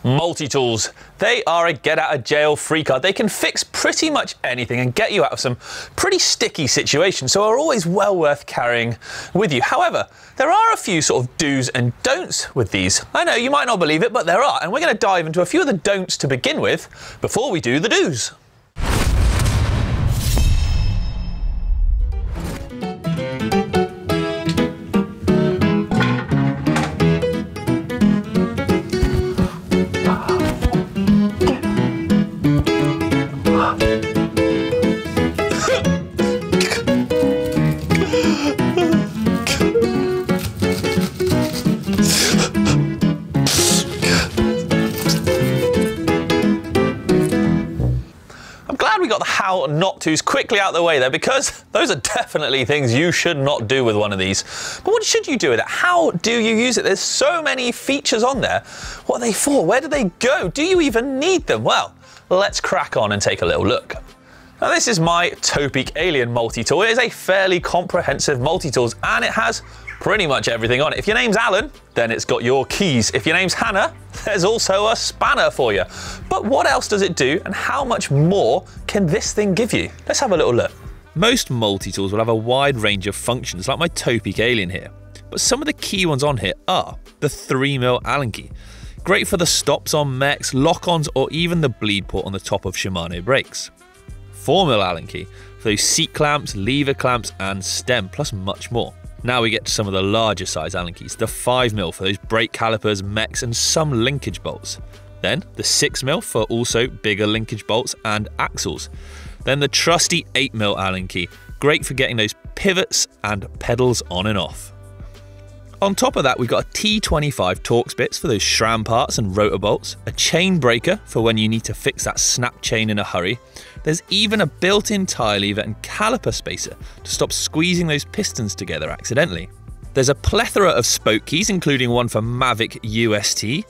Multi-tools. They are a get-out-of-jail-free card. They can fix pretty much anything and get you out of some pretty sticky situations, so are always well worth carrying with you. However, there are a few sort of do's and don'ts with these. I know you might not believe it, but there are, and we're going to dive into a few of the don'ts to begin with before we do the do's. Got the how not to's quickly out of the way there, because those are definitely things you should not do with one of these. But what should you do with it? How do you use it? There's so many features on there. What are they for? Where do they go? Do you even need them? Well, let's crack on and take a little look. Now, this is my Topeak Alien multi-tool. It is a fairly comprehensive multi-tools, and it has pretty much everything on it. If your name's Alan, then it's got your keys. If your name's Hannah, there's also a spanner for you. But what else does it do, and how much more can this thing give you? Let's have a little look. Most multi-tools will have a wide range of functions, like my Topeak Alien here. But some of the key ones on here are the 3mm Allen key. Great for the stops on mechs, lock-ons, or even the bleed port on the top of Shimano brakes. 4mm Allen key for those seat clamps, lever clamps, and stem, plus much more. Now we get to some of the larger size Allen keys, the 5mm for those brake calipers, mechs, and some linkage bolts. Then the 6mm for also bigger linkage bolts and axles. Then the trusty 8mm Allen key, great for getting those pivots and pedals on and off. On top of that, we've got a T25 Torx bits for those SRAM parts and rotor bolts, a chain breaker for when you need to fix that snap chain in a hurry. There's even a built-in tyre lever and caliper spacer to stop squeezing those pistons together accidentally. There's a plethora of spoke keys, including one for Mavic UST.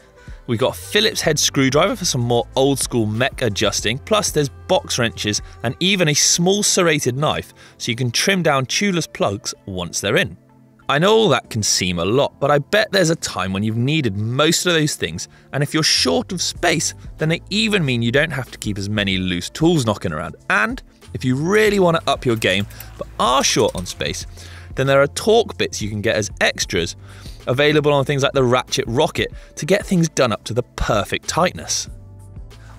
We've got a Phillips head screwdriver for some more old school mech adjusting, plus there's box wrenches and even a small serrated knife so you can trim down tubeless plugs once they're in. I know all that can seem a lot, but I bet there's a time when you've needed most of those things, and if you're short of space, then they even mean you don't have to keep as many loose tools knocking around. And if you really want to up your game, but are short on space, then there are torque bits you can get as extras, available on things like the Ratchet Rocket, to get things done up to the perfect tightness.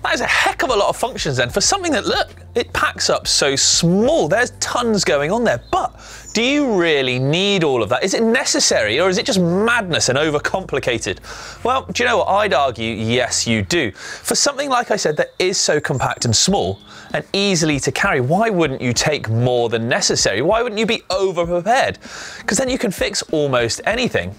That is a heck of a lot of functions then for something that, look, it packs up so small. There's tons going on there, but do you really need all of that? Is it necessary, or is it just madness and overcomplicated? Well, do you know what? I'd argue, yes, you do. For something, like I said, that is so compact and small and easily to carry, why wouldn't you take more than necessary? Why wouldn't you be over-prepared? Because then you can fix almost anything.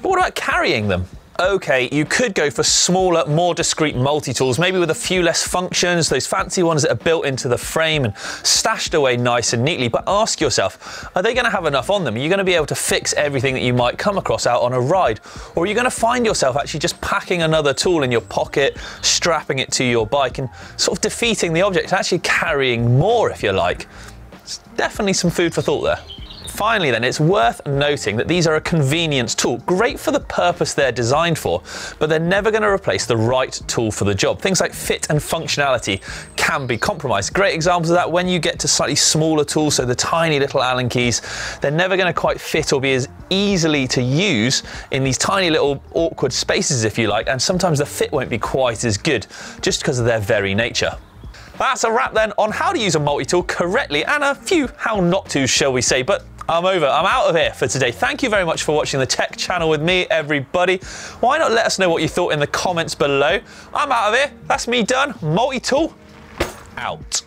But what about carrying them? Okay, you could go for smaller, more discreet multi-tools, maybe with a few less functions, those fancy ones that are built into the frame and stashed away nice and neatly. But ask yourself, are they going to have enough on them? Are you going to be able to fix everything that you might come across out on a ride? Or are you going to find yourself actually just packing another tool in your pocket, strapping it to your bike, and sort of defeating the object, actually carrying more, if you like? It's definitely some food for thought there. Finally then, it's worth noting that these are a convenience tool, great for the purpose they're designed for, but they're never going to replace the right tool for the job. Things like fit and functionality can be compromised. Great examples of that when you get to slightly smaller tools, so the tiny little Allen keys, they're never going to quite fit or be as easily to use in these tiny little awkward spaces, if you like, and sometimes the fit won't be quite as good just because of their very nature. That's a wrap then on how to use a multi-tool correctly, and a few how not to, shall we say, but I'm out of here for today. Thank you very much for watching the Tech Channel with me, everybody. Why not let us know what you thought in the comments below? I'm out of here. That's me done. Multi-tool out.